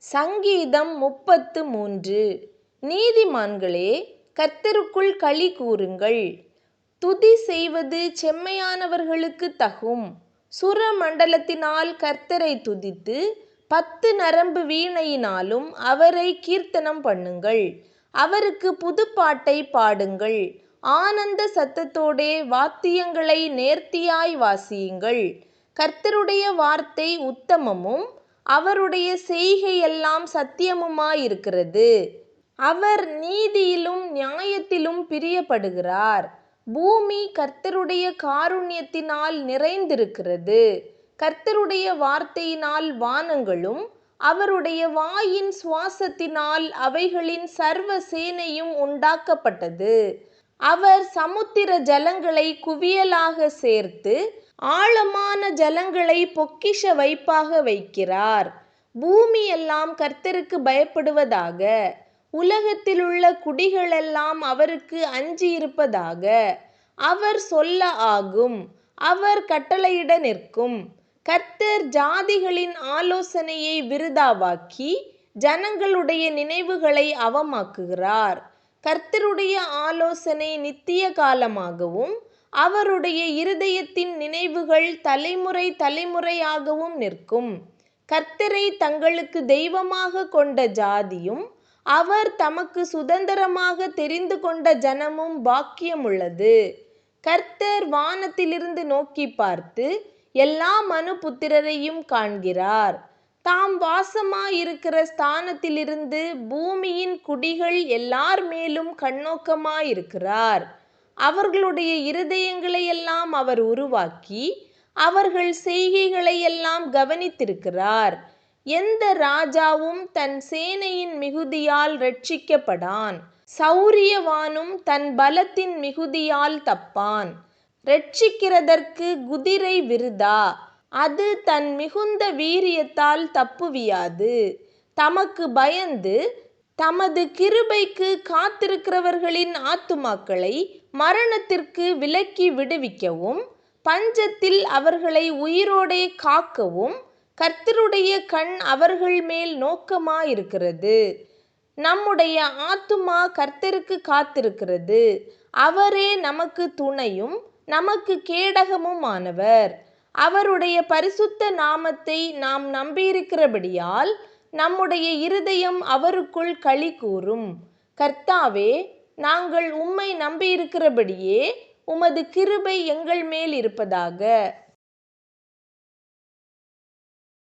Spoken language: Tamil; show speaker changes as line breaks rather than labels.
சங்கீதம் 33. நீதிமான்களே, கர்த்தருக்குள் களி கூருங்கள். துதி செய்வது செம்மையானவர்களுக்கு தகும். சுரமண்டலத்தினால் கர்த்தரை துதித்து 10 நரம்பு வீணையினாலும் அவரை கீர்த்தனம் பண்ணுங்கள். அவருக்கு புதுப்பாட்டை பாடுங்கள். ஆனந்த சத்தத்தோடே வாத்தியங்களை நேர்த்தியாய் வாசியுங்கள். கர்த்தருடைய வார்த்தை உத்தமமும் அவருடைய செய்கையெல்லாம் சத்தியமுமாயிருக்கிறது. அவர் நீதியிலும் நியாயத்திலும் பிரியப்படுகிறார். பூமி கர்த்தருடைய காருண்யத்தினால் நிறைந்திருக்கிறது. கர்த்தருடைய வார்த்தையினால் வானங்களும் அவருடைய வாயின் சுவாசத்தினால் அவைகளின் சர்வ சேனையும் உண்டாக்கப்பட்டது. அவர் சமுத்திர ஜலங்களை குவியலாக சேர்த்து ஆழமான ஜலங்களை பொக்கிஷ வைப்பாக வைக்கிறார். பூமி எல்லாம் கர்த்தருக்கு பயப்படுவதாக. உலகத்திலுள்ள குடிகளெல்லாம் அவருக்கு அஞ்சியிருப்பதாக. அவர் சொல்ல ஆகும், அவர் கட்டளையிட நிற்கும். கர்த்தர் ஜாதிகளின் ஆலோசனையை விருதாவாக்கி ஜனங்களுடைய நினைவுகளை அவமாக்குகிறார். கர்த்தருடைய ஆலோசனை நித்திய காலமாகவும் அவருடைய இருதயத்தின் நினைவுகள் தலைமுறை தலைமுறையாகவும் நிற்கும். கர்த்தரை தங்களுக்கு தெய்வமாக கொண்ட ஜாதியும் அவர் தமக்கு சுதந்திரமாக தெரிந்து கொண்ட ஜனமும் பாக்கியமுள்ளது. கர்த்தர் வானத்திலிருந்து நோக்கி பார்த்து எல்லா மனுபுத்திரரையும் காண்கிறார். தாம் வாசமாயிருக்கிற ஸ்தானத்திலிருந்து பூமியின் குடிகள் எல்லார் மேலும் கண்ணோக்கமாயிருக்கிறார். அவர்களுடைய இருதயங்களையெல்லாம் அவர் உருவாக்கி அவர்கள் செய்கைகளையெல்லாம் கவனித்திருக்கிறார். எந்த ராஜாவும் தன் சேனையின் மிகுதியால் இரட்சிக்கப்படான். சௌரியவானும் தன் பலத்தின் மிகுதியால் தப்பான். இரட்சிக்கிறதற்கு குதிரை விருதா, அது தன் மிகுந்த வீரியத்தால் தப்புவியாது. தமக்கு பயந்து தமது கிருபைக்கு காத்திருக்கிறவர்களின் ஆத்துமாக்களை மரணத்திற்கு விலக்கி விடுவிக்கவும் பஞ்சத்தில் அவர்களை உயிரோடே காக்கவும் கர்த்தருடைய கண் அவர்கள் மேல் நோக்கமாயிருக்கிறது. நம்முடைய ஆத்துமா கர்த்தருக்கு காத்திருக்கிறது. அவரே நமக்கு துணையும் நமக்கு கேடகமுமானவர். அவருடைய பரிசுத்த நாமத்தை நாம் நம்பியிருக்கிறபடியால் நம்முடைய இருதயம் அவருக்குள் களி கூரும். கர்த்தாவே, நாங்கள் உம்மை நம்பியிருக்கிறபடியே உமது கிருபை எங்கள் மேல் இருப்பதாக.